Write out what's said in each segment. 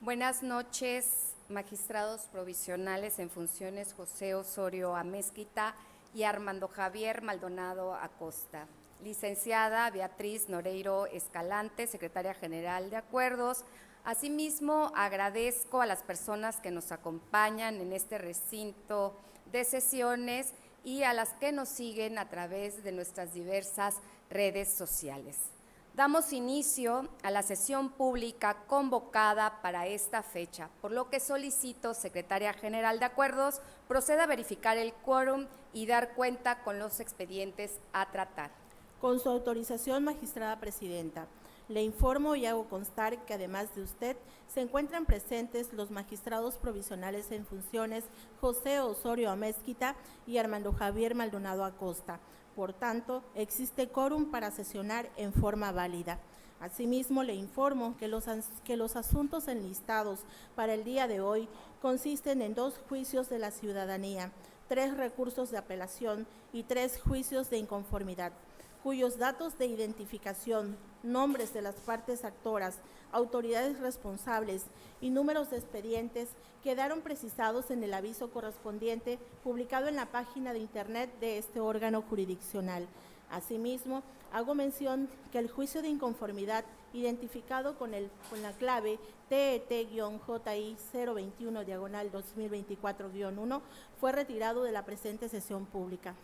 Buenas noches, magistrados provisionales en funciones José Osorio Amezquita y Armando Javier Maldonado Acosta. Licenciada Beatriz Noreiro Escalante, Secretaria General de Acuerdos. Asimismo, agradezco a las personas que nos acompañan en este recinto de sesiones y a las que nos siguen a través de nuestras diversas redes sociales. Damos inicio a la sesión pública convocada para esta fecha, por lo que solicito, Secretaria General de Acuerdos, proceda a verificar el quórum y dar cuenta con los expedientes a tratar. Con su autorización, magistrada presidenta, le informo y hago constar que además de usted, se encuentran presentes los magistrados provisionales en funciones José Osorio Amezquita y Armando Javier Maldonado Acosta. Por tanto, existe quórum para sesionar en forma válida. Asimismo, le informo que los asuntos enlistados para el día de hoy consisten en 2 juicios de la ciudadanía, 3 recursos de apelación y 3 juicios de inconformidad, cuyos datos de identificación, nombres de las partes actoras, autoridades responsables y números de expedientes quedaron precisados en el aviso correspondiente publicado en la página de internet de este órgano jurisdiccional. Asimismo, hago mención que el juicio de inconformidad identificado con la clave TET-JI 021/2024-1 fue retirado de la presente sesión pública.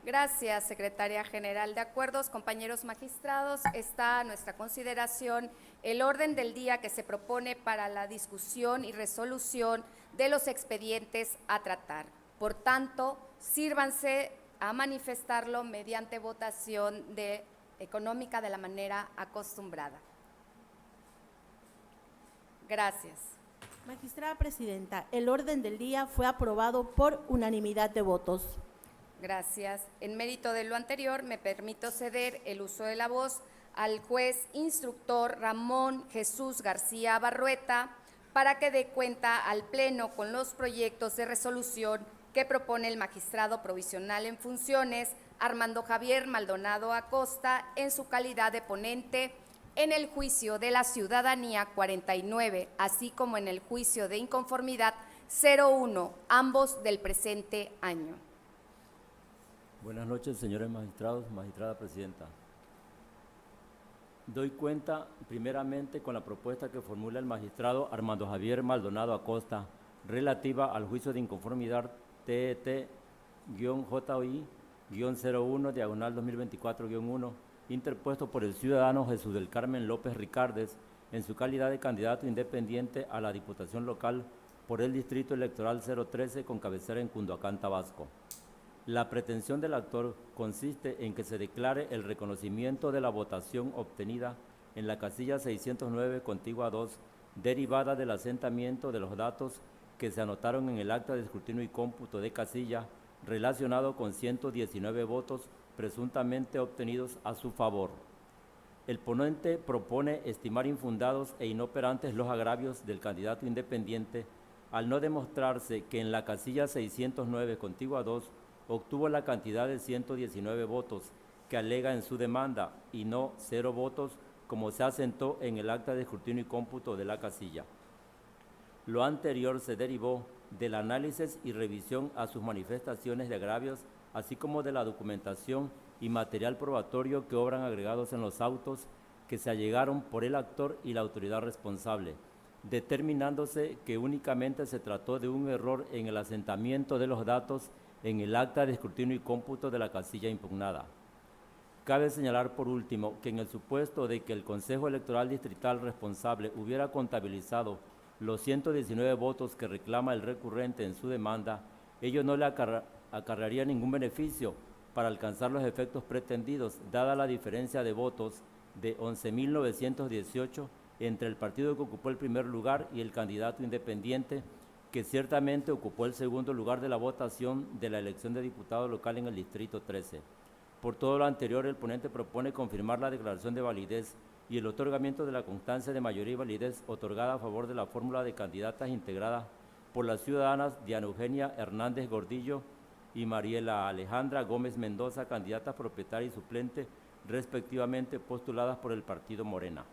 Gracias, Secretaria General de Acuerdos. Compañeros magistrados, está a nuestra consideración el orden del día que se propone para la discusión y resolución de los expedientes a tratar. Por tanto, sírvanse a manifestarlo mediante votación económica de la manera acostumbrada. Gracias. Magistrada presidenta, el orden del día fue aprobado por unanimidad de votos. Gracias. En mérito de lo anterior, me permito ceder el uso de la voz al juez instructor Ramón Jesús García Barrueta para que dé cuenta al Pleno con los proyectos de resolución que propone el magistrado provisional en funciones Armando Javier Maldonado Acosta en su calidad de ponente en el juicio de la ciudadanía 49, así como en el juicio de inconformidad 01, ambos del presente año. Buenas noches, señores magistrados, magistrada presidenta. Doy cuenta primeramente con la propuesta que formula el magistrado Armando Javier Maldonado Acosta relativa al juicio de inconformidad TET-JI-01/2024-1 interpuesto por el ciudadano Jesús del Carmen López Ricardes en su calidad de candidato independiente a la Diputación Local por el Distrito Electoral 013 con cabecera en Cunduacán, Tabasco. La pretensión del actor consiste en que se declare el reconocimiento de la votación obtenida en la casilla 609 contigua 2, derivada del asentamiento de los datos que se anotaron en el acta de escrutinio y cómputo de casilla relacionado con 119 votos presuntamente obtenidos a su favor. El ponente propone estimar infundados e inoperantes los agravios del candidato independiente al no demostrarse que en la casilla 609 contigua 2 obtuvo la cantidad de 119 votos que alega en su demanda y no 0 votos como se asentó en el acta de escrutinio y cómputo de la casilla. Lo anterior se derivó del análisis y revisión a sus manifestaciones de agravios, así como de la documentación y material probatorio que obran agregados en los autos que se allegaron por el actor y la autoridad responsable, determinándose que únicamente se trató de un error en el asentamiento de los datos en el acta de escrutinio y cómputo de la casilla impugnada. Cabe señalar por último que en el supuesto de que el Consejo Electoral Distrital responsable hubiera contabilizado los 119 votos que reclama el recurrente en su demanda, ello no le acarrearía ningún beneficio para alcanzar los efectos pretendidos, dada la diferencia de votos de 11.918 entre el partido que ocupó el primer lugar y el candidato independiente, que ciertamente ocupó el segundo lugar de la votación de la elección de diputado local en el Distrito 13. Por todo lo anterior, el ponente propone confirmar la declaración de validez y el otorgamiento de la constancia de mayoría y validez otorgada a favor de la fórmula de candidatas integrada por las ciudadanas Diana Eugenia Hernández Gordillo y Mariela Alejandra Gómez Mendoza, candidatas propietaria y suplente, respectivamente postuladas por el partido Morena.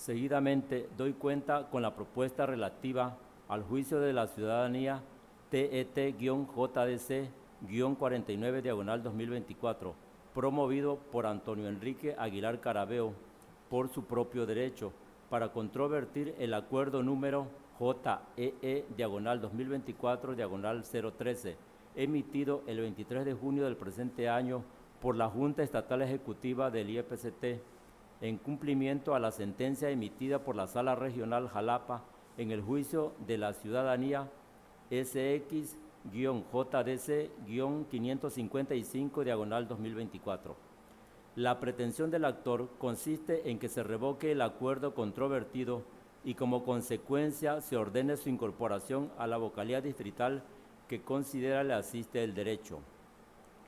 Seguidamente, doy cuenta con la propuesta relativa al juicio de la ciudadanía TET-JDC-49/2024, promovido por Antonio Enrique Aguilar Carabeo por su propio derecho, para controvertir el acuerdo número JEE-2024-013, emitido el 23 de junio del presente año por la Junta Estatal Ejecutiva del IEPCT, en cumplimiento a la sentencia emitida por la Sala Regional Jalapa en el juicio de la ciudadanía SX-JDC-555/2024. La pretensión del actor consiste en que se revoque el acuerdo controvertido y como consecuencia se ordene su incorporación a la vocalía distrital que considera le asiste el derecho.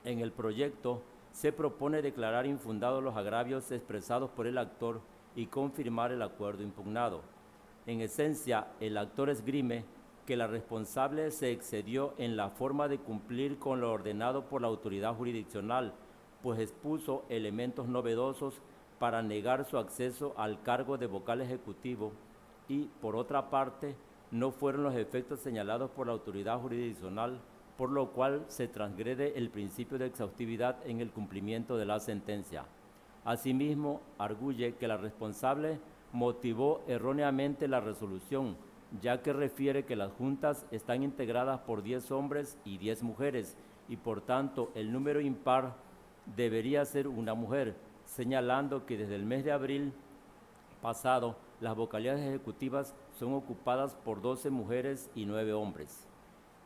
En el proyecto se propone declarar infundados los agravios expresados por el actor y confirmar el acuerdo impugnado. En esencia, el actor esgrime que la responsable se excedió en la forma de cumplir con lo ordenado por la autoridad jurisdiccional, pues expuso elementos novedosos para negar su acceso al cargo de vocal ejecutivo y, por otra parte, no fueron los efectos señalados por la autoridad jurisdiccional, por lo cual se transgrede el principio de exhaustividad en el cumplimiento de la sentencia. Asimismo, arguye que la responsable motivó erróneamente la resolución, ya que refiere que las juntas están integradas por 10 hombres y 10 mujeres, y por tanto el número impar debería ser una mujer, señalando que desde el mes de abril pasado las vocalías ejecutivas son ocupadas por 12 mujeres y 9 hombres.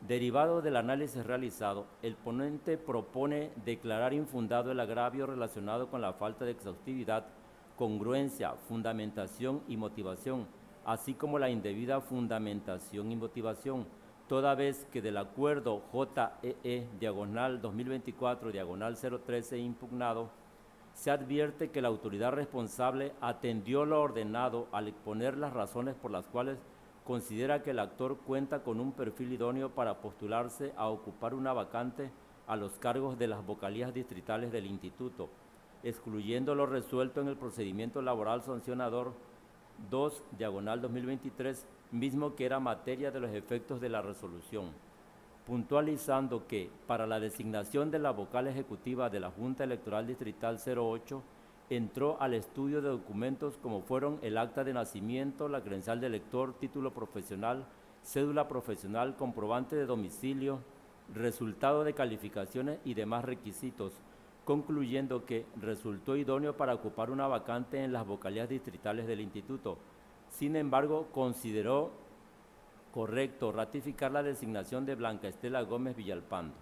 Derivado del análisis realizado, el ponente propone declarar infundado el agravio relacionado con la falta de exhaustividad, congruencia, fundamentación y motivación, así como la indebida fundamentación y motivación, toda vez que del acuerdo JEE-2024-013 impugnado, se advierte que la autoridad responsable atendió lo ordenado al exponer las razones por las cuales considera que el actor cuenta con un perfil idóneo para postularse a ocupar una vacante a los cargos de las vocalías distritales del Instituto, excluyendo lo resuelto en el procedimiento laboral sancionador 2/2023, mismo que era materia de los efectos de la resolución, puntualizando que para la designación de la vocal ejecutiva de la Junta Electoral Distrital 08 entró al estudio de documentos como fueron el acta de nacimiento, la credencial de elector, título profesional, cédula profesional, comprobante de domicilio, resultado de calificaciones y demás requisitos, concluyendo que resultó idóneo para ocupar una vacante en las vocalías distritales del Instituto. Sin embargo, consideró correcto ratificar la designación de Blanca Estela Gómez Villalpando.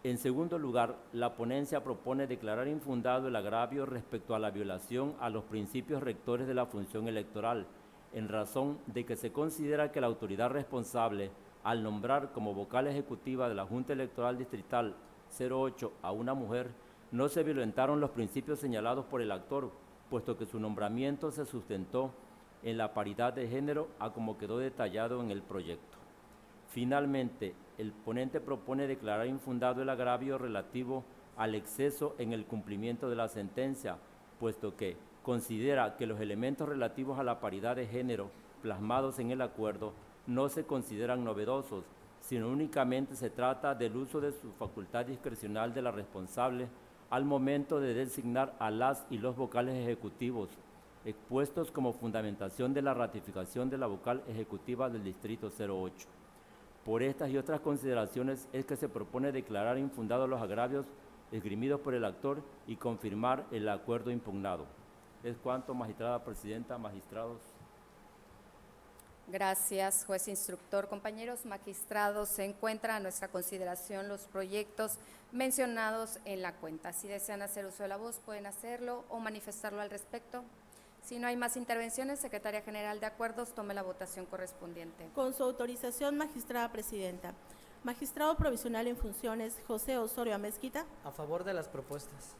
En segundo lugar, la ponencia propone declarar infundado el agravio respecto a la violación a los principios rectores de la función electoral, en razón de que se considera que la autoridad responsable, al nombrar como vocal ejecutiva de la Junta Electoral Distrital 08 a una mujer, no se violentaron los principios señalados por el actor, puesto que su nombramiento se sustentó en la paridad de género, a como quedó detallado en el proyecto. Finalmente, el ponente propone declarar infundado el agravio relativo al exceso en el cumplimiento de la sentencia, puesto que considera que los elementos relativos a la paridad de género plasmados en el acuerdo no se consideran novedosos, sino únicamente se trata del uso de su facultad discrecional de la responsable al momento de designar a las y los vocales ejecutivos, expuestos como fundamentación de la ratificación de la vocal ejecutiva del Distrito 08. Por estas y otras consideraciones es que se propone declarar infundados los agravios esgrimidos por el actor y confirmar el acuerdo impugnado. Es cuanto, magistrada presidenta, magistrados. Gracias, juez instructor. Compañeros magistrados, se encuentran a nuestra consideración los proyectos mencionados en la cuenta. Si desean hacer uso de la voz, pueden hacerlo o manifestarlo al respecto. Si no hay más intervenciones, Secretaria General de Acuerdos, tome la votación correspondiente. Con su autorización, magistrada presidenta. Magistrado provisional en funciones, José Osorio Amezquita. A favor de las propuestas.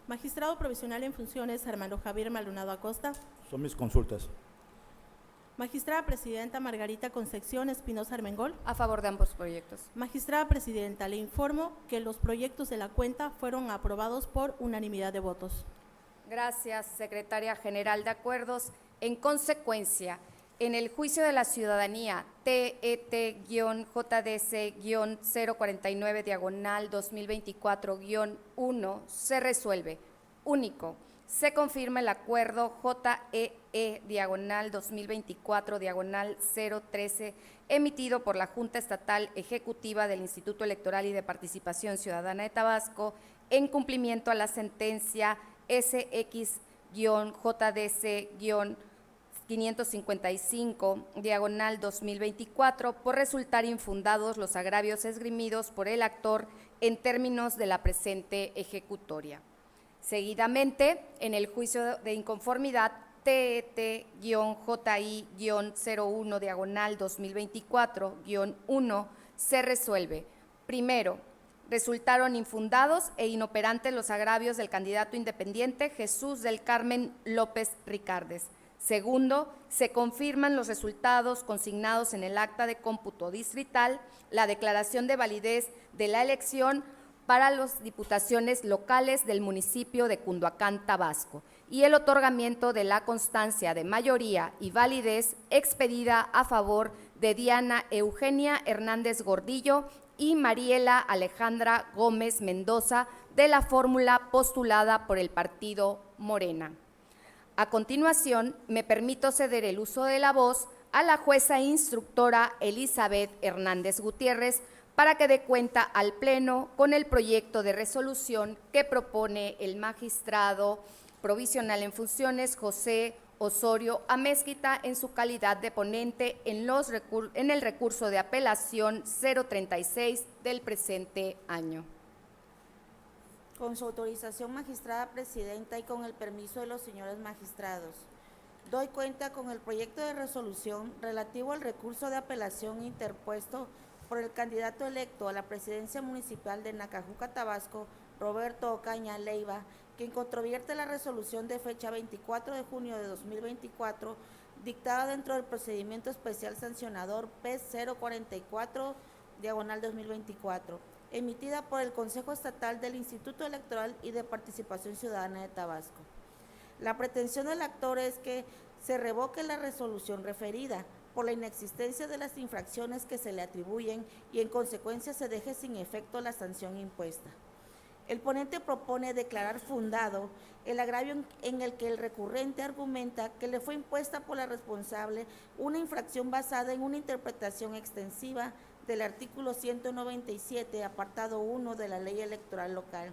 Magistrado provisional en funciones, Armando Javier Maldonado Acosta. Son mis consultas. Magistrada presidenta Margarita Concepción Espinosa Armengol. A favor de ambos proyectos. Magistrada presidenta, le informo que los proyectos de la cuenta fueron aprobados por unanimidad de votos. Gracias, Secretaria General de Acuerdos. En consecuencia, en el juicio de la ciudadanía TET-JDC-049/2024-1 se resuelve. Único. Se confirma el acuerdo JEE-2024-013 emitido por la Junta Estatal Ejecutiva del Instituto Electoral y de Participación Ciudadana de Tabasco en cumplimiento a la sentencia SX-JDC-555/2024 por resultar infundados los agravios esgrimidos por el actor en términos de la presente ejecutoria. Seguidamente, en el juicio de inconformidad TET-JI-01/2024-1 se resuelve. Primero, resultaron infundados e inoperantes los agravios del candidato independiente Jesús del Carmen López Ricardes. Segundo, se confirman los resultados consignados en el acta de cómputo distrital, la declaración de validez de la elección para las diputaciones locales del municipio de Cunduacán, Tabasco, y el otorgamiento de la constancia de mayoría y validez expedida a favor de Diana Eugenia Hernández Gordillo y Mariela Alejandra Gómez Mendoza de la fórmula postulada por el partido Morena. A continuación, me permito ceder el uso de la voz a la jueza instructora Elizabeth Hernández Gutiérrez para que dé cuenta al Pleno con el proyecto de resolución que propone el magistrado provisional en funciones José Osorio Amezquita en su calidad de ponente en el recurso de apelación 036 del presente año. Con su autorización, magistrada presidenta, y con el permiso de los señores magistrados, doy cuenta con el proyecto de resolución relativo al recurso de apelación interpuesto por el candidato electo a la presidencia municipal de Nacajuca, Tabasco, Roberto Ocaña Leiva, quien controvierte la resolución de fecha 24 de junio de 2024, dictada dentro del procedimiento especial sancionador P044/2024, emitida por el Consejo Estatal del Instituto Electoral y de Participación Ciudadana de Tabasco. La pretensión del actor es que se revoque la resolución referida por la inexistencia de las infracciones que se le atribuyen y en consecuencia se deje sin efecto la sanción impuesta. El ponente propone declarar fundado el agravio en el que el recurrente argumenta que le fue impuesta por la responsable una infracción basada en una interpretación extensiva del artículo 197, apartado 1 de la Ley Electoral Local,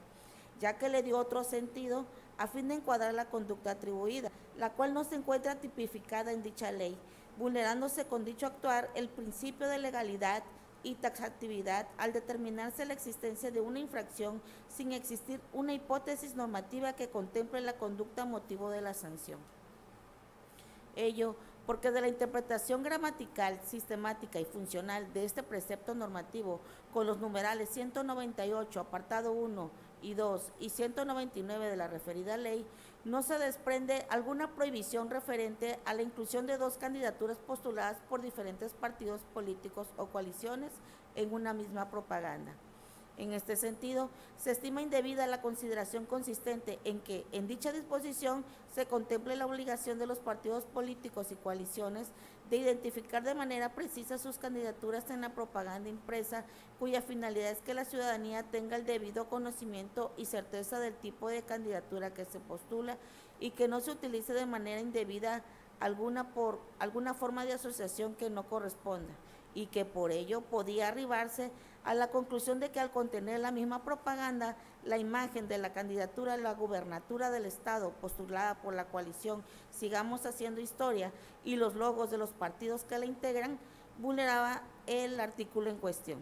ya que le dio otro sentido a fin de encuadrar la conducta atribuida, la cual no se encuentra tipificada en dicha ley, vulnerándose con dicho actuar el principio de legalidad y taxatividad al determinarse la existencia de una infracción sin existir una hipótesis normativa que contemple la conducta motivo de la sanción. Ello porque de la interpretación gramatical, sistemática y funcional de este precepto normativo con los numerales 198, apartado 1 y 2 y 199 de la referida ley, no se desprende alguna prohibición referente a la inclusión de dos candidaturas postuladas por diferentes partidos políticos o coaliciones en una misma propaganda. En este sentido, se estima indebida la consideración consistente en que, en dicha disposición, se contemple la obligación de los partidos políticos y coaliciones de identificar de manera precisa sus candidaturas en la propaganda impresa, cuya finalidad es que la ciudadanía tenga el debido conocimiento y certeza del tipo de candidatura que se postula y que no se utilice de manera indebida alguna por alguna forma de asociación que no corresponda, y que por ello podía arribarse a la conclusión de que al contener la misma propaganda, la imagen de la candidatura a la gubernatura del Estado postulada por la coalición Sigamos Haciendo Historia y los logos de los partidos que la integran, vulneraba el artículo en cuestión.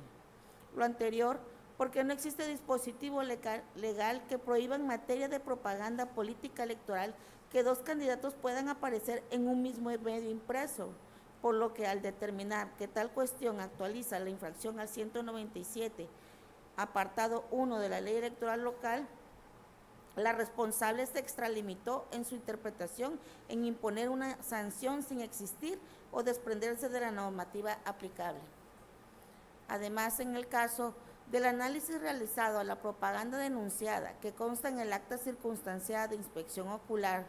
Lo anterior, porque no existe dispositivo legal que prohíba en materia de propaganda política electoral que dos candidatos puedan aparecer en un mismo medio impreso, por lo que al determinar que tal cuestión actualiza la infracción al 197, apartado 1 de la Ley Electoral Local, la responsable se extralimitó en su interpretación en imponer una sanción sin existir o desprenderse de la normativa aplicable. Además, en el caso del análisis realizado a la propaganda denunciada, que consta en el acta circunstanciada de inspección ocular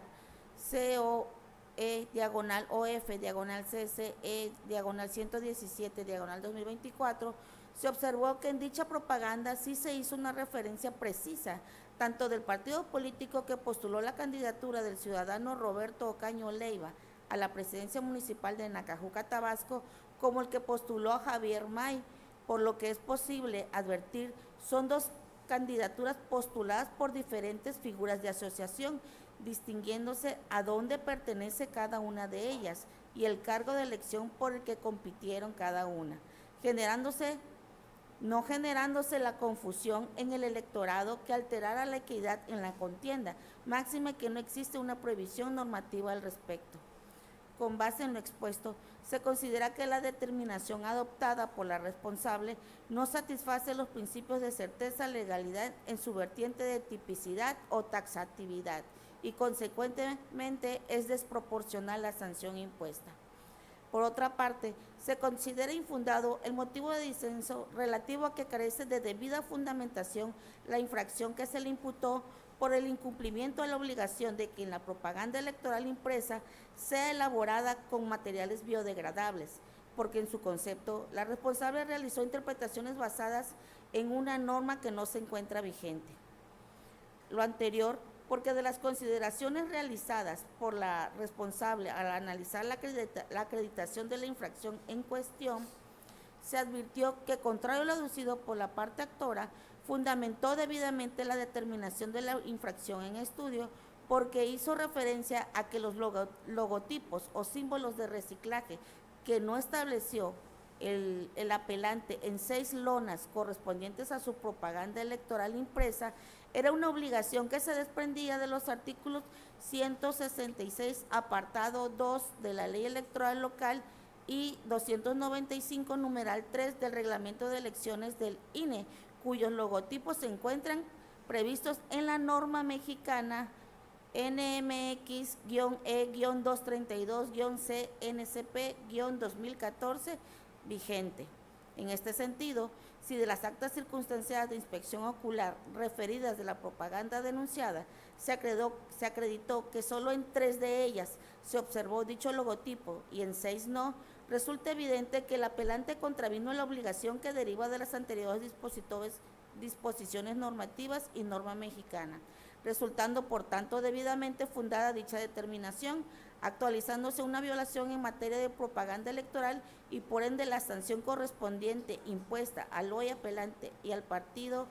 diagonal OF, diagonal CCE, diagonal 117, diagonal 2024, se observó que en dicha propaganda sí se hizo una referencia precisa, tanto del partido político que postuló la candidatura del ciudadano Roberto Ocaña Leiva a la presidencia municipal de Nacajuca, Tabasco, como el que postuló a Javier May, por lo que es posible advertir, son dos candidaturas postuladas por diferentes figuras de asociación, distinguiéndose a dónde pertenece cada una de ellas y el cargo de elección por el que compitieron cada una, no generándose la confusión en el electorado que alterara la equidad en la contienda, máxime que no existe una prohibición normativa al respecto. Con base en lo expuesto, se considera que la determinación adoptada por la responsable no satisface los principios de certeza, legalidad en su vertiente de tipicidad o taxatividad y consecuentemente es desproporcional la sanción impuesta. Por otra parte, se considera infundado el motivo de disenso relativo a que carece de debida fundamentación la infracción que se le imputó por el incumplimiento de la obligación de que en la propaganda electoral impresa sea elaborada con materiales biodegradables, porque en su concepto la responsable realizó interpretaciones basadas en una norma que no se encuentra vigente. Lo anterior porque de las consideraciones realizadas por la responsable al analizar la acreditación de la infracción en cuestión, se advirtió que, contrario a lo aducido por la parte actora, fundamentó debidamente la determinación de la infracción en estudio porque hizo referencia a que los logotipos o símbolos de reciclaje que no estableció el apelante en 6 lonas correspondientes a su propaganda electoral impresa era una obligación que se desprendía de los artículos 166, apartado 2 de la Ley Electoral Local y 295, numeral 3 del Reglamento de Elecciones del INE, cuyos logotipos se encuentran previstos en la norma mexicana NMX-E-232-CNCP-2014 vigente. En este sentido, si de las actas circunstanciadas de inspección ocular referidas de la propaganda denunciada se acreditó que solo en 3 de ellas se observó dicho logotipo y en 6 no, resulta evidente que el apelante contravino la obligación que deriva de las anteriores disposiciones normativas y norma mexicana, resultando por tanto debidamente fundada dicha determinación, actualizándose una violación en materia de propaganda electoral y por ende la sanción correspondiente impuesta al hoy apelante y al Partido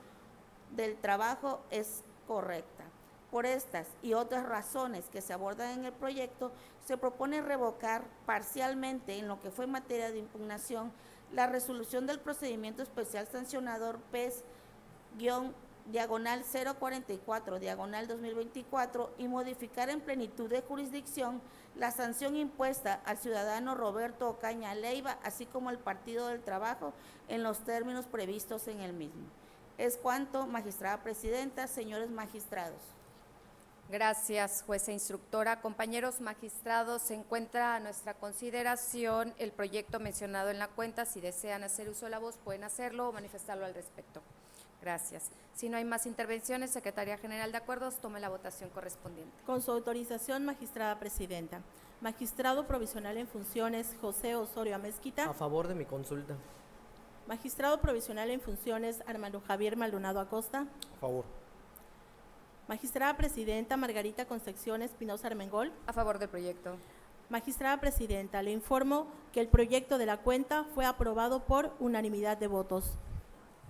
del Trabajo es correcta. Por estas y otras razones que se abordan en el proyecto, se propone revocar parcialmente en lo que fue materia de impugnación la resolución del procedimiento especial sancionador PES-diagonal 044, diagonal 2024 y modificar en plenitud de jurisdicción la sanción impuesta al ciudadano Roberto Ocaña Leiva, así como al Partido del Trabajo, en los términos previstos en el mismo. Es cuanto, magistrada presidenta, señores magistrados. Gracias, jueza instructora. Compañeros magistrados, se encuentra a nuestra consideración el proyecto mencionado en la cuenta. Si desean hacer uso de la voz, pueden hacerlo o manifestarlo al respecto. Gracias. Si no hay más intervenciones, Secretaría General de Acuerdos, tome la votación correspondiente. Con su autorización, magistrada presidenta. Magistrado provisional en funciones, José Osorio Amezquita. A favor de mi consulta. Magistrado provisional en funciones, Armando Javier Maldonado Acosta. A favor. Magistrada presidenta, Margarita Concepción Espinosa Armengol. A favor del proyecto. Magistrada presidenta, le informo que el proyecto de la cuenta fue aprobado por unanimidad de votos.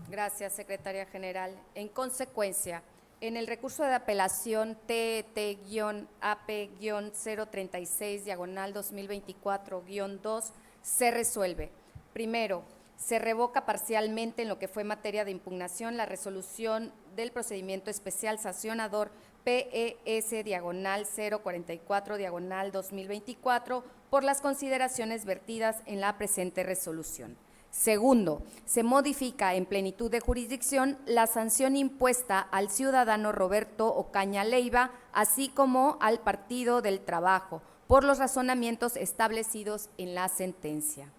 Gracias, Secretaria General. En consecuencia, en el recurso de apelación TET-AP-036, diagonal 2024-2, se resuelve. Primero, se revoca parcialmente en lo que fue materia de impugnación la resolución del procedimiento especial sancionador PES diagonal 044 diagonal 2024 por las consideraciones vertidas en la presente resolución. Segundo, se modifica en plenitud de jurisdicción la sanción impuesta al ciudadano Roberto Ocaña Leiva, así como al Partido del Trabajo, por los razonamientos establecidos en la sentencia.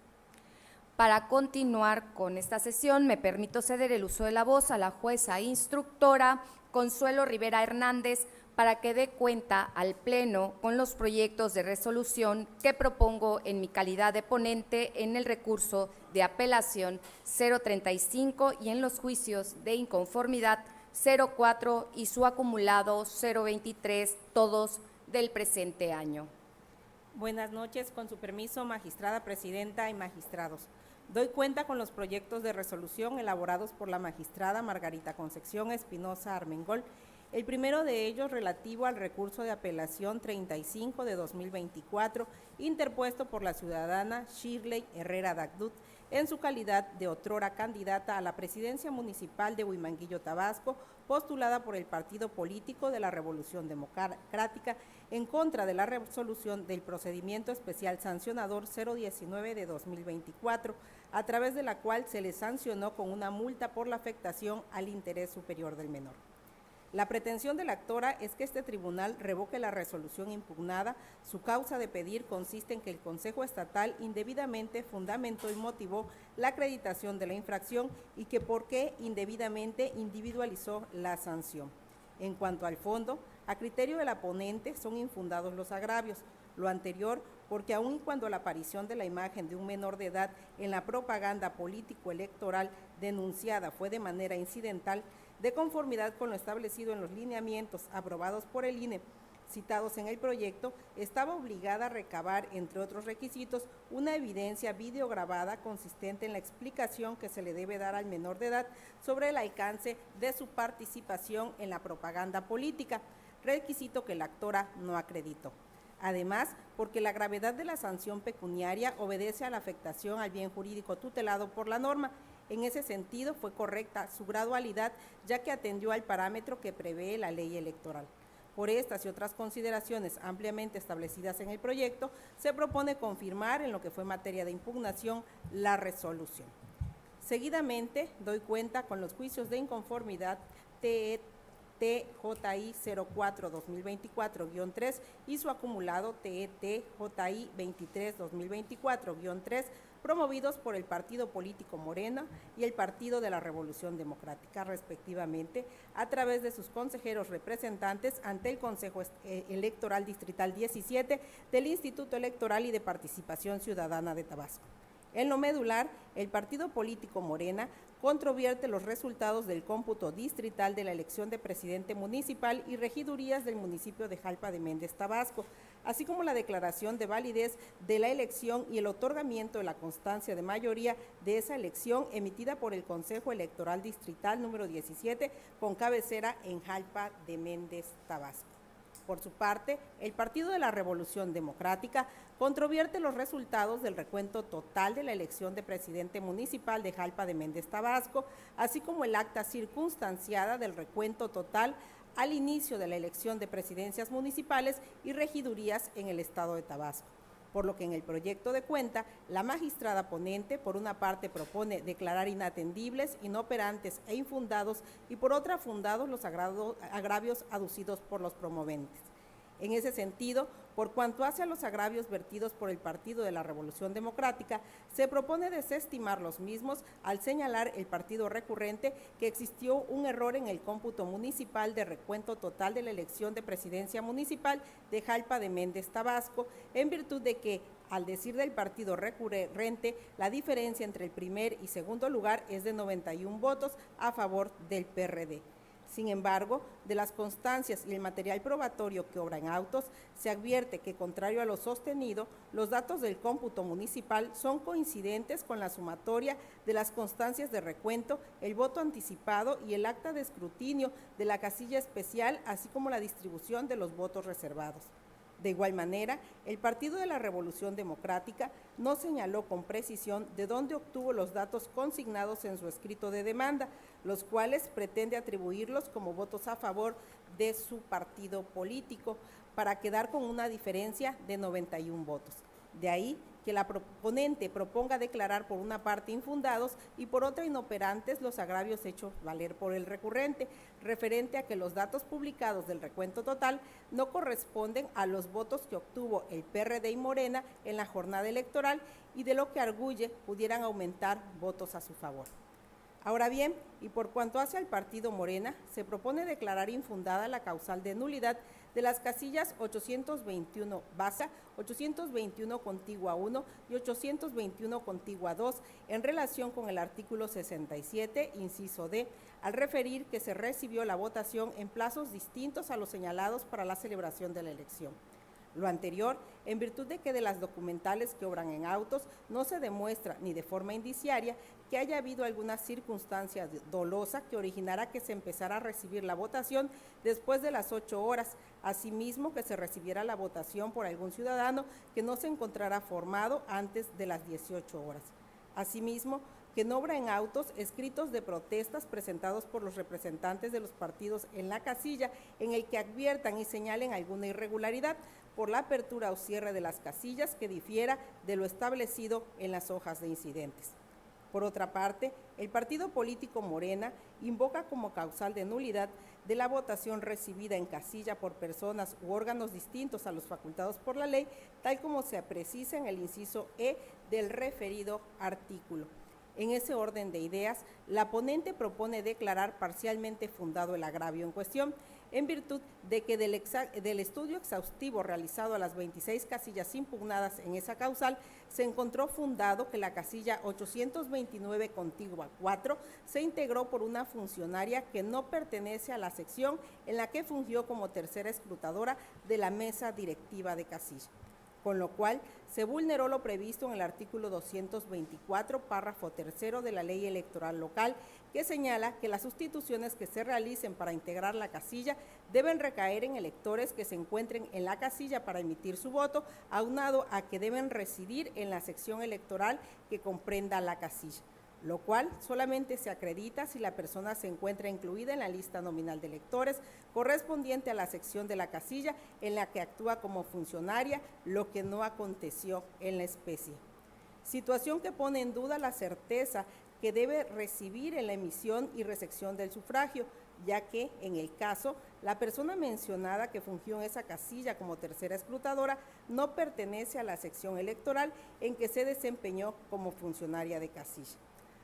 Para continuar con esta sesión, me permito ceder el uso de la voz a la jueza instructora Consuelo Rivera Hernández para que dé cuenta al Pleno con los proyectos de resolución que propongo en mi calidad de ponente en el recurso de apelación 035 y en los juicios de inconformidad 04 y su acumulado 023, todos del presente año. Buenas noches, con su permiso, magistrada presidenta y magistrados. Doy cuenta con los proyectos de resolución elaborados por la magistrada Margarita Concepción Espinosa Armengol. El primero de ellos relativo al recurso de apelación 35 de 2024, interpuesto por la ciudadana Shirley Herrera Dagdut, en su calidad de otrora candidata a la presidencia municipal de Huimanguillo, Tabasco, postulada por el Partido Político de la Revolución Democrática, en contra de la resolución del procedimiento especial sancionador 019 de 2024, a través de la cual se le sancionó con una multa por la afectación al interés superior del menor. La pretensión de la actora es que este tribunal revoque la resolución impugnada. Su causa de pedir consiste en que el Consejo Estatal indebidamente fundamentó y motivó la acreditación de la infracción y que por qué indebidamente individualizó la sanción. En cuanto al fondo, a criterio de la ponente son infundados los agravios. Lo anterior porque aun cuando la aparición de la imagen de un menor de edad en la propaganda político-electoral denunciada fue de manera incidental, de conformidad con lo establecido en los lineamientos aprobados por el INE, citados en el proyecto, estaba obligada a recabar, entre otros requisitos, una evidencia videograbada consistente en la explicación que se le debe dar al menor de edad sobre el alcance de su participación en la propaganda política, requisito que la actora no acreditó. Además, porque la gravedad de la sanción pecuniaria obedece a la afectación al bien jurídico tutelado por la norma. En ese sentido, fue correcta su gradualidad, ya que atendió al parámetro que prevé la ley electoral. Por estas y otras consideraciones ampliamente establecidas en el proyecto, se propone confirmar en lo que fue materia de impugnación la resolución. Seguidamente, doy cuenta con los juicios de inconformidad TJI 04-2024-3 y su acumulado TJI 23-2024-3, promovidos por el Partido Político Morena y el Partido de la Revolución Democrática, respectivamente, a través de sus consejeros representantes ante el Consejo Electoral Distrital 17 del Instituto Electoral y de Participación Ciudadana de Tabasco. En lo medular, el Partido Político Morena controvierte los resultados del cómputo distrital de la elección de presidente municipal y regidurías del municipio de Jalpa de Méndez, Tabasco, así como la declaración de validez de la elección y el otorgamiento de la constancia de mayoría de esa elección emitida por el Consejo Electoral Distrital número 17 con cabecera en Jalpa de Méndez, Tabasco. Por su parte, el Partido de la Revolución Democrática controvierte los resultados del recuento total de la elección de presidente municipal de Jalpa de Méndez, Tabasco, así como el acta circunstanciada del recuento total al inicio de la elección de presidencias municipales y regidurías en el estado de Tabasco. Por lo que en el proyecto de cuenta, la magistrada ponente, por una parte, propone declarar inatendibles, inoperantes e infundados, y por otra, fundados los agravios aducidos por los promoventes. En ese sentido, por cuanto hace a los agravios vertidos por el Partido de la Revolución Democrática, se propone desestimar los mismos al señalar el partido recurrente que existió un error en el cómputo municipal de recuento total de la elección de presidencia municipal de Jalpa de Méndez, Tabasco, en virtud de que, al decir del partido recurrente, la diferencia entre el primer y segundo lugar es de 91 votos a favor del PRD. Sin embargo, de las constancias y el material probatorio que obra en autos, se advierte que, contrario a lo sostenido, los datos del cómputo municipal son coincidentes con la sumatoria de las constancias de recuento, el voto anticipado y el acta de escrutinio de la casilla especial, así como la distribución de los votos reservados. De igual manera, el Partido de la Revolución Democrática no señaló con precisión de dónde obtuvo los datos consignados en su escrito de demanda, los cuales pretende atribuirlos como votos a favor de su partido político, para quedar con una diferencia de 91 votos. De ahí que la proponente proponga declarar por una parte infundados y por otra inoperantes los agravios hechos valer por el recurrente, referente a que los datos publicados del recuento total no corresponden a los votos que obtuvo el PRD y Morena en la jornada electoral y de lo que arguye pudieran aumentar votos a su favor. Ahora bien, y por cuanto hace al partido Morena, se propone declarar infundada la causal de nulidad de las casillas 821 basa, 821 contigua 1 y 821 contigua 2 en relación con el artículo 67, inciso D, al referir que se recibió la votación en plazos distintos a los señalados para la celebración de la elección. Lo anterior, en virtud de que de las documentales que obran en autos no se demuestra ni de forma indiciaria que haya habido alguna circunstancia dolosa que originara que se empezara a recibir la votación después de las 8 horas, asimismo que se recibiera la votación por algún ciudadano que no se encontrara formado antes de las 18 horas. Asimismo, que no obra en autos escritos de protestas presentados por los representantes de los partidos en la casilla en el que adviertan y señalen alguna irregularidad por la apertura o cierre de las casillas que difiera de lo establecido en las hojas de incidentes. Por otra parte, el partido político Morena invoca como causal de nulidad de la votación recibida en casilla por personas u órganos distintos a los facultados por la ley, tal como se precisa en el inciso E del referido artículo. En ese orden de ideas, la ponente propone declarar parcialmente fundado el agravio en cuestión, en virtud de que del estudio exhaustivo realizado a las 26 casillas impugnadas en esa causal, se encontró fundado que la casilla 829 contigua 4 se integró por una funcionaria que no pertenece a la sección en la que fungió como tercera escrutadora de la mesa directiva de casilla, con lo cual se vulneró lo previsto en el artículo 224, párrafo tercero de la Ley Electoral Local, que señala que las sustituciones que se realicen para integrar la casilla deben recaer en electores que se encuentren en la casilla para emitir su voto, aunado a que deben residir en la sección electoral que comprenda la casilla, lo cual solamente se acredita si la persona se encuentra incluida en la lista nominal de electores correspondiente a la sección de la casilla en la que actúa como funcionaria, lo que no aconteció en la especie. Situación que pone en duda la certeza que debe recibir en la emisión y recepción del sufragio, ya que, en el caso, la persona mencionada que fungió en esa casilla como tercera escrutadora no pertenece a la sección electoral en que se desempeñó como funcionaria de casilla.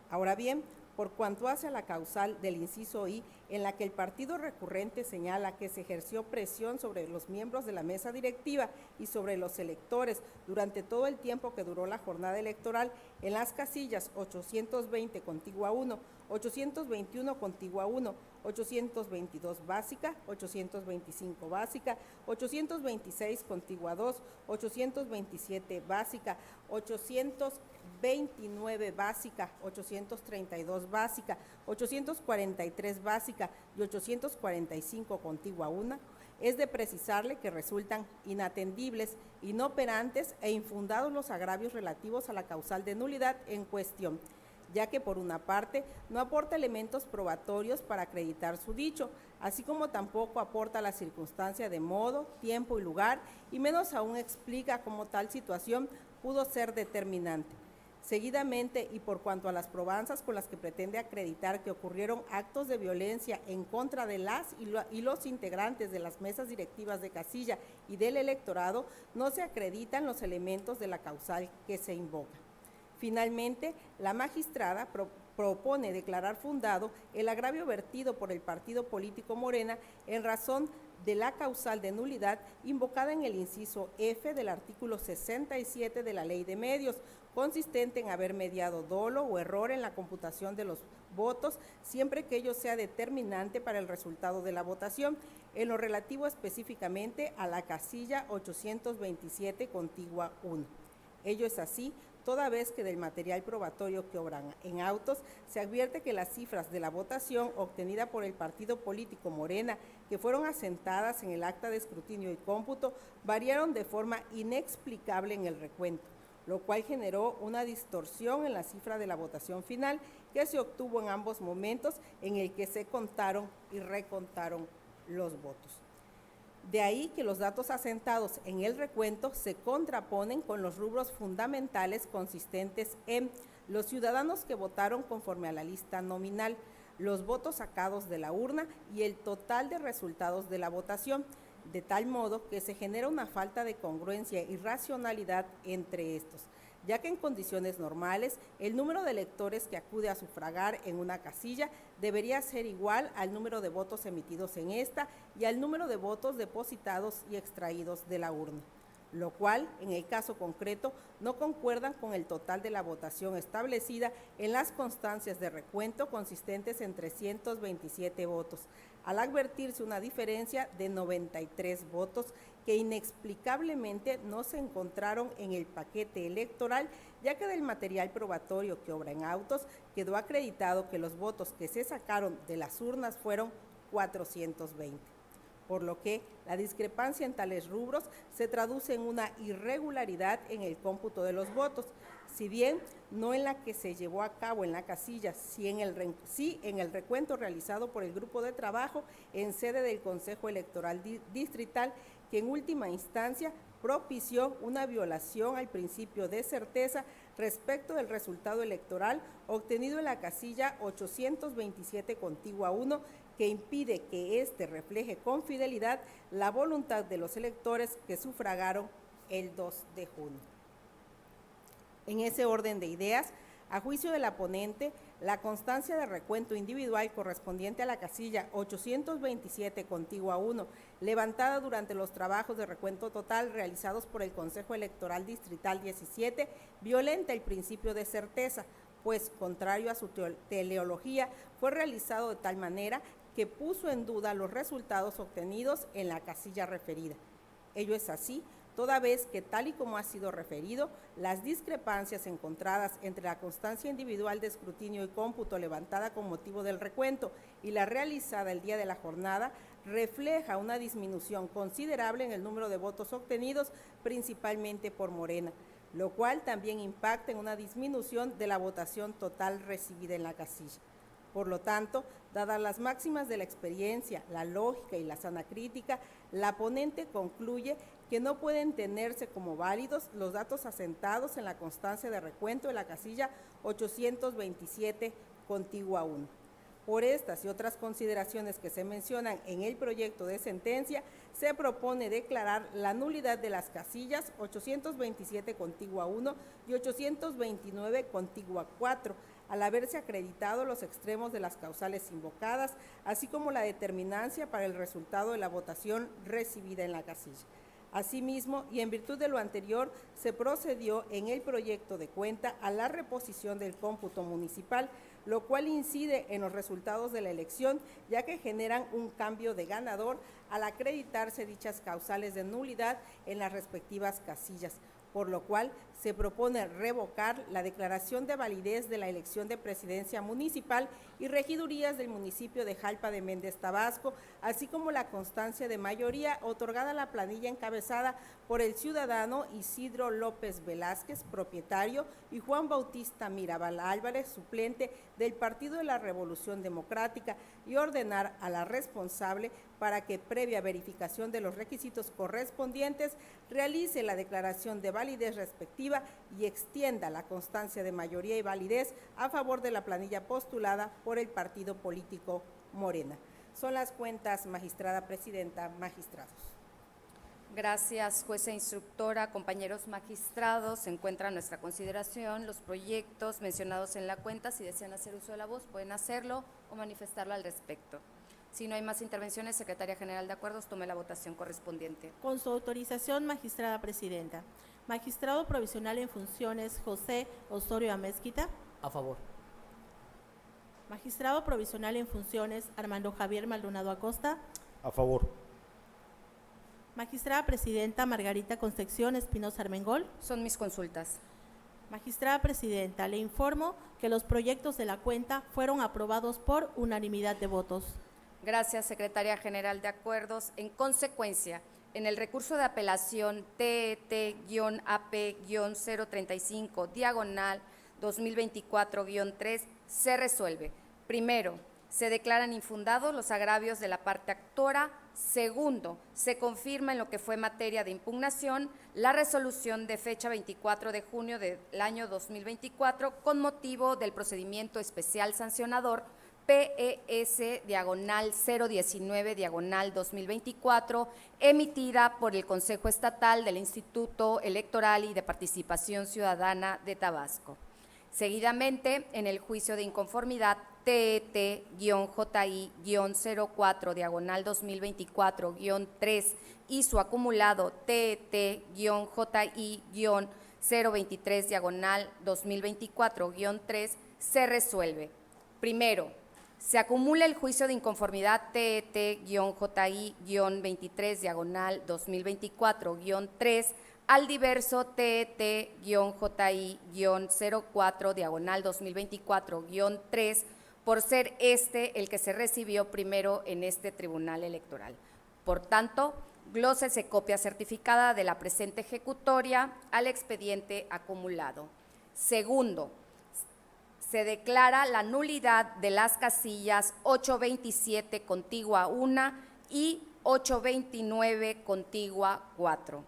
Ahora bien, por cuanto hace a la causal del inciso I, en la que el partido recurrente señala que se ejerció presión sobre los miembros de la mesa directiva y sobre los electores durante todo el tiempo que duró la jornada electoral en las casillas 820 contigua 1, 821 contigua 1, 822 básica, 825 básica, 826 contigua 2, 827 básica, 829 básica, 832 básica, 843 básica y 845 contigua 1, es de precisarle que resultan inatendibles, inoperantes e infundados los agravios relativos a la causal de nulidad en cuestión, ya que por una parte no aporta elementos probatorios para acreditar su dicho, así como tampoco aporta la circunstancia de modo, tiempo y lugar, y menos aún explica cómo tal situación pudo ser determinante. Seguidamente, y por cuanto a las probanzas con las que pretende acreditar que ocurrieron actos de violencia en contra de las y los integrantes de las mesas directivas de casilla y del electorado, no se acreditan los elementos de la causal que se invoca. Finalmente, la magistrada propone declarar fundado el agravio vertido por el partido político Morena en razón de la causal de nulidad invocada en el inciso F del artículo 67 de la Ley de Medios, consistente en haber mediado dolo o error en la computación de los votos, siempre que ello sea determinante para el resultado de la votación, en lo relativo específicamente a la casilla 827 contigua 1. Ello es así, toda vez que del material probatorio que obran en autos se advierte que las cifras de la votación obtenida por el partido político Morena, que fueron asentadas en el acta de escrutinio y cómputo, variaron de forma inexplicable en el recuento, lo cual generó una distorsión en la cifra de la votación final que se obtuvo en ambos momentos en el que se contaron y recontaron los votos. De ahí que los datos asentados en el recuento se contraponen con los rubros fundamentales consistentes en los ciudadanos que votaron conforme a la lista nominal, los votos sacados de la urna y el total de resultados de la votación, de tal modo que se genera una falta de congruencia y racionalidad entre estos. ya que en condiciones normales el número de electores que acude a sufragar en una casilla debería ser igual al número de votos emitidos en esta y al número de votos depositados y extraídos de la urna, lo cual, en el caso concreto, no concuerdan con el total de la votación establecida en las constancias de recuento consistentes en 327 votos, al advertirse una diferencia de 93 votos que inexplicablemente no se encontraron en el paquete electoral, ya que del material probatorio que obra en autos quedó acreditado que los votos que se sacaron de las urnas fueron 420. Por lo que la discrepancia en tales rubros se traduce en una irregularidad en el cómputo de los votos, si bien no en la que se llevó a cabo en la casilla, sí en el recuento realizado por el grupo de trabajo en sede del Consejo Electoral Distrital, que en última instancia propició una violación al principio de certeza respecto del resultado electoral obtenido en la casilla 827 contigua 1, que impide que éste refleje con fidelidad la voluntad de los electores que sufragaron el 2 de junio. En ese orden de ideas, a juicio de la ponente, la constancia de recuento individual correspondiente a la casilla 827 contigua 1, levantada durante los trabajos de recuento total realizados por el Consejo Electoral Distrital 17, violenta el principio de certeza, pues, contrario a su teleología, fue realizado de tal manera que puso en duda los resultados obtenidos en la casilla referida. Ello es así, toda vez que, tal y como ha sido referido, las discrepancias encontradas entre la constancia individual de escrutinio y cómputo levantada con motivo del recuento y la realizada el día de la jornada refleja una disminución considerable en el número de votos obtenidos, principalmente por Morena, lo cual también impacta en una disminución de la votación total recibida en la casilla. Por lo tanto, dadas las máximas de la experiencia, la lógica y la sana crítica, la ponente concluye que no pueden tenerse como válidos los datos asentados en la constancia de recuento de la casilla 827 contigua 1. Por estas y otras consideraciones que se mencionan en el proyecto de sentencia, se propone declarar la nulidad de las casillas 827 contigua 1 y 829 contigua 4, al haberse acreditado los extremos de las causales invocadas, así como la determinancia para el resultado de la votación recibida en la casilla. Asimismo, y en virtud de lo anterior, se procedió en el proyecto de cuenta a la reposición del cómputo municipal, lo cual incide en los resultados de la elección, ya que generan un cambio de ganador al acreditarse dichas causales de nulidad en las respectivas casillas, por lo cual se propone revocar la declaración de validez de la elección de presidencia municipal y regidurías del municipio de Jalpa de Méndez, Tabasco, así como la constancia de mayoría otorgada a la planilla encabezada por el ciudadano Isidro López Velázquez, propietario, y Juan Bautista Mirabal Álvarez, suplente del Partido de la Revolución Democrática, y ordenar a la responsable para que, previa verificación de los requisitos correspondientes, realice la declaración de validez respectiva y extienda la constancia de mayoría y validez a favor de la planilla postulada por el partido político Morena. Son las cuentas, magistrada presidenta, magistrados. Gracias, jueza instructora. Compañeros magistrados, se encuentra a nuestra consideración los proyectos mencionados en la cuenta. Si desean hacer uso de la voz, pueden hacerlo o manifestarlo al respecto. Si no hay más intervenciones, Secretaria General de Acuerdos, tome la votación correspondiente. Con su autorización, magistrada presidenta. Magistrado provisional en funciones, José Osorio Amezquita. A favor. Magistrado provisional en funciones, Armando Javier Maldonado Acosta. A favor. Magistrada presidenta, Margarita Concepción Espinosa Armengol. Son mis consultas. Magistrada presidenta, le informo que los proyectos de la cuenta fueron aprobados por unanimidad de votos. Gracias, Secretaria General de Acuerdos. En consecuencia, en el recurso de apelación TET-AP-035, diagonal 2024-3, se resuelve. Primero, se declaran infundados los agravios de la parte actora. Segundo, se confirma en lo que fue materia de impugnación la resolución de fecha 24 de junio del año 2024 con motivo del procedimiento especial sancionador PES-019-2024, emitida por el Consejo Estatal del Instituto Electoral y de Participación Ciudadana de Tabasco. Seguidamente, en el juicio de inconformidad TET-JI-04-2024-3 y su acumulado TET-JI-023-2024-3 se resuelve. Primero, se acumula el juicio de inconformidad TET-JI-23-2024-3 al diverso TET-JI-04-2024-3 por ser este el que se recibió primero en este tribunal electoral. Por tanto, glósese copia certificada de la presente ejecutoria al expediente acumulado. Segundo, se declara la nulidad de las casillas 827 contigua 1 y 829 contigua 4.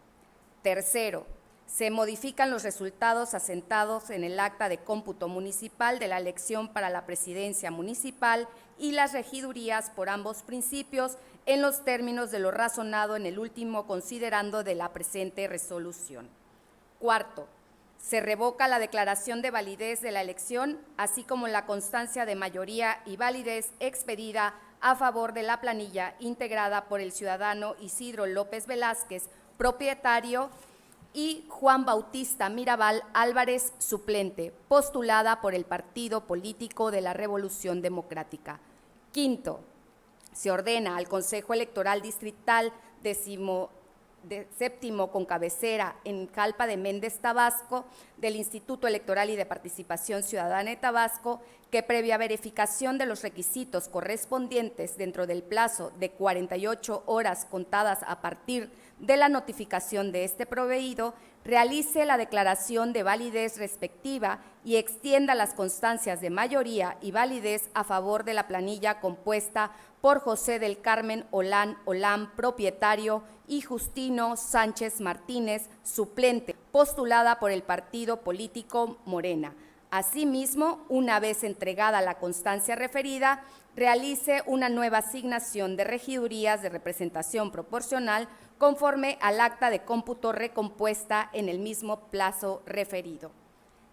Tercero, se modifican los resultados asentados en el acta de cómputo municipal de la elección para la presidencia municipal y las regidurías por ambos principios en los términos de lo razonado en el último considerando de la presente resolución. Cuarto, se revoca la declaración de validez de la elección, así como la constancia de mayoría y validez expedida a favor de la planilla integrada por el ciudadano Isidro López Velázquez, propietario, y Juan Bautista Mirabal Álvarez, suplente, postulada por el Partido Político de la Revolución Democrática. Quinto, se ordena al Consejo Electoral Distrital séptimo con cabecera en Jalpa de Méndez, Tabasco, del Instituto Electoral y de Participación Ciudadana de Tabasco, que previa verificación de los requisitos correspondientes dentro del plazo de 48 horas contadas a partir de la notificación de este proveído, realice la declaración de validez respectiva y extienda las constancias de mayoría y validez a favor de la planilla compuesta por José del Carmen Olán, propietario, y Justino Sánchez Martínez, suplente, postulada por el partido político Morena. Asimismo, una vez entregada la constancia referida, realice una nueva asignación de regidurías de representación proporcional conforme al acta de cómputo recompuesta en el mismo plazo referido.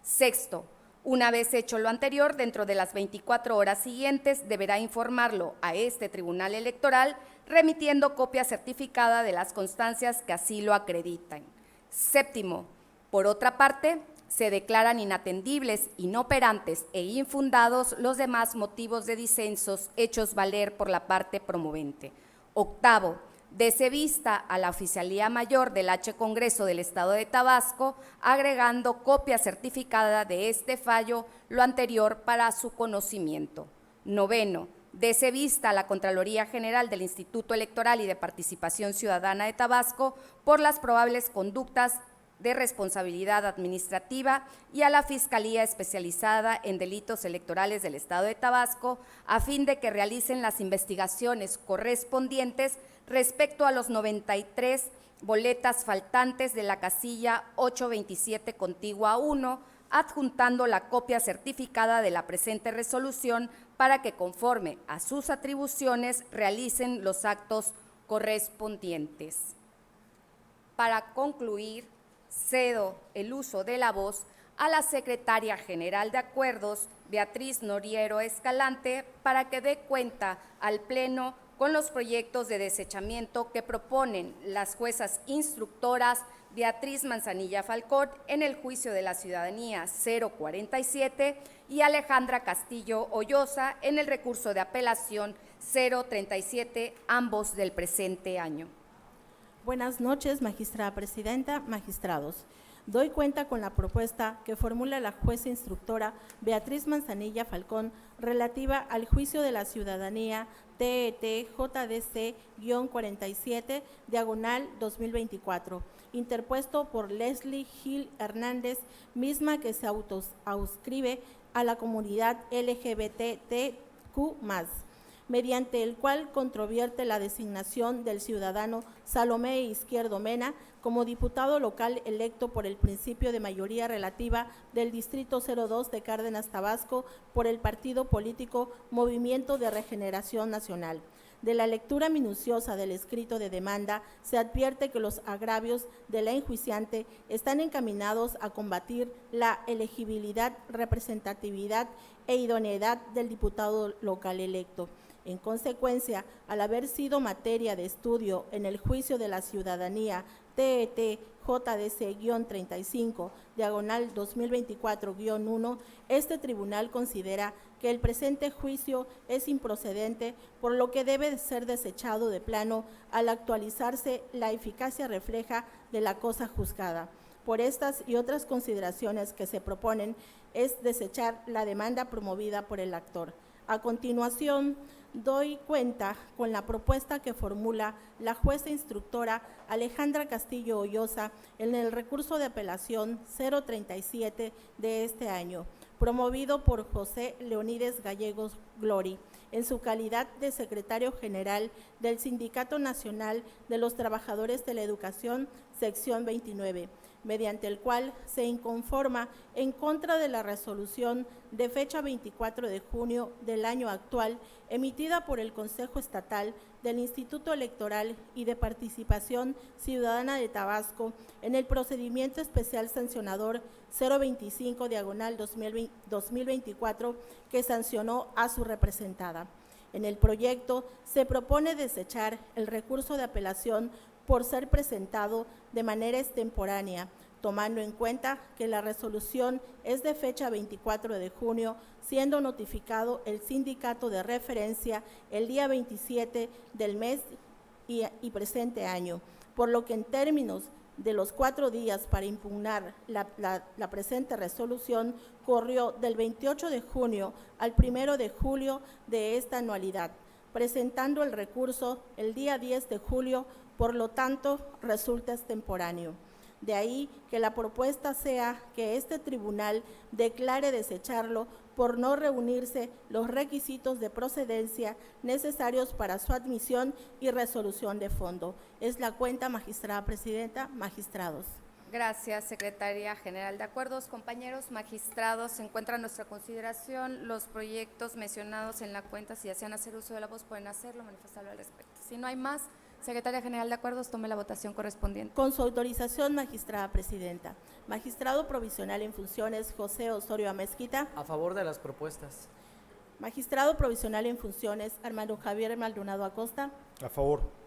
Sexto, una vez hecho lo anterior, dentro de las 24 horas siguientes deberá informarlo a este tribunal electoral, remitiendo copia certificada de las constancias que así lo acreditan. Séptimo, por otra parte, se declaran inatendibles, inoperantes e infundados los demás motivos de disensos hechos valer por la parte promovente. Octavo, dese vista a la Oficialía Mayor del H. Congreso del Estado de Tabasco, agregando copia certificada de este fallo, lo anterior para su conocimiento. Noveno, dese vista a la Contraloría General del Instituto Electoral y de Participación Ciudadana de Tabasco por las probables conductas de responsabilidad administrativa y a la Fiscalía Especializada en Delitos Electorales del Estado de Tabasco a fin de que realicen las investigaciones correspondientes respecto a los 93 boletas faltantes de la casilla 827 contigua 1, adjuntando la copia certificada de la presente resolución para que, conforme a sus atribuciones, realicen los actos correspondientes. Para concluir, cedo el uso de la voz a la Secretaria General de Acuerdos, Beatriz Noriero Escalante, para que dé cuenta al Pleno con los proyectos de desechamiento que proponen las juezas instructoras Beatriz Manzanilla Falcón en el juicio de la ciudadanía 047 y Alejandra Castillo Hoyosa en el recurso de apelación 037, ambos del presente año. Buenas noches, magistrada presidenta, magistrados. Doy cuenta con la propuesta que formula la jueza instructora Beatriz Manzanilla Falcón relativa al juicio de la ciudadanía TET-JDC-47, /2024, interpuesto por Leslie Gil Hernández, misma que se autoadscribe a la comunidad LGBTQ+. mediante el cual controvierte la designación del ciudadano Salomé Izquierdo Mena como diputado local electo por el principio de mayoría relativa del Distrito 02 de Cárdenas, Tabasco, por el partido político Movimiento de Regeneración Nacional. De la lectura minuciosa del escrito de demanda, se advierte que los agravios de la enjuiciante están encaminados a combatir la elegibilidad, representatividad e idoneidad del diputado local electo. En consecuencia, al haber sido materia de estudio en el juicio de la ciudadanía TET JDC-35, diagonal 2024-1, este tribunal considera que el presente juicio es improcedente, por lo que debe ser desechado de plano al actualizarse la eficacia refleja de la cosa juzgada. Por estas y otras consideraciones que se proponen es desechar la demanda promovida por el actor. A continuación, doy cuenta con la propuesta que formula la jueza instructora Alejandra Castillo Ollosa en el recurso de apelación 037 de este año, promovido por José Leonides Gallegos Glory, en su calidad de secretario general del Sindicato Nacional de los Trabajadores de la Educación, sección 29, mediante el cual se inconforma en contra de la resolución de fecha 24 de junio del año actual, emitida por el Consejo Estatal del Instituto Electoral y de Participación Ciudadana de Tabasco en el procedimiento especial sancionador 025 diagonal 2024 que sancionó a su representada. En el proyecto se propone desechar el recurso de apelación por ser presentado de manera extemporánea, tomando en cuenta que la resolución es de fecha 24 de junio, siendo notificado el sindicato de referencia el día 27 del mes y presente año, por lo que en términos de los 4 días para impugnar la presente resolución corrió del 28 de junio al 1 de julio de esta anualidad, presentando el recurso el día 10 de julio, por lo tanto resulta extemporáneo. De ahí que la propuesta sea que este tribunal declare desecharlo por no reunirse los requisitos de procedencia necesarios para su admisión y resolución de fondo. Es la cuenta, magistrada presidenta, magistrados. Gracias, secretaria general. De acuerdo, compañeros magistrados, se encuentran a nuestra consideración los proyectos mencionados en la cuenta. Si desean hacer uso de la voz, pueden hacerlo, manifestarlo al respecto. Si no hay más, secretaria general de acuerdos, tome la votación correspondiente. Con su autorización, magistrada presidenta. Magistrado provisional en funciones, José Osorio Amezquita. A favor de las propuestas. Magistrado provisional en funciones, Armando Javier Maldonado Acosta. A favor.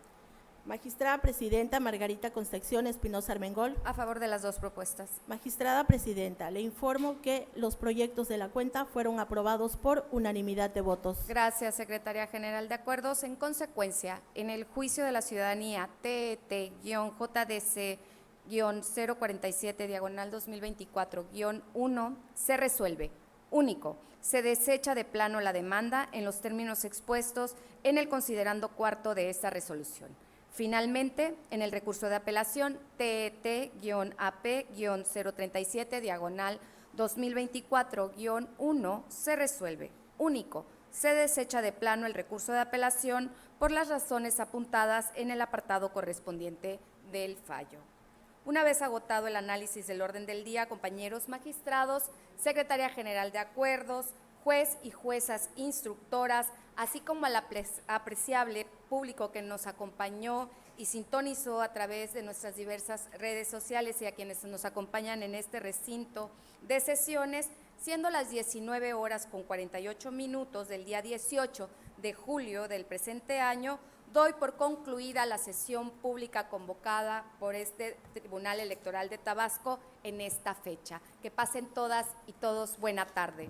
Magistrada presidenta, Margarita Concepción Espinosa Armengol. A favor de las dos propuestas. Magistrada presidenta, le informo que los proyectos de la cuenta fueron aprobados por unanimidad de votos. Gracias, secretaria general de acuerdos. En consecuencia, en el juicio de la ciudadanía TET-JDC-047 diagonal 2024-1 se resuelve. Único, se desecha de plano la demanda en los términos expuestos en el considerando cuarto de esta resolución. Finalmente, en el recurso de apelación TET-AP-037 diagonal 2024-1 se resuelve. Único, se desecha de plano el recurso de apelación por las razones apuntadas en el apartado correspondiente del fallo. Una vez agotado el análisis del orden del día, compañeros magistrados, secretaria general de acuerdos, juez y juezas instructoras, así como al apreciable público que nos acompañó y sintonizó a través de nuestras diversas redes sociales y a quienes nos acompañan en este recinto de sesiones, siendo las 19:48 del día 18 de julio del presente año, doy por concluida la sesión pública convocada por este Tribunal Electoral de Tabasco en esta fecha. Que pasen todas y todos buena tarde.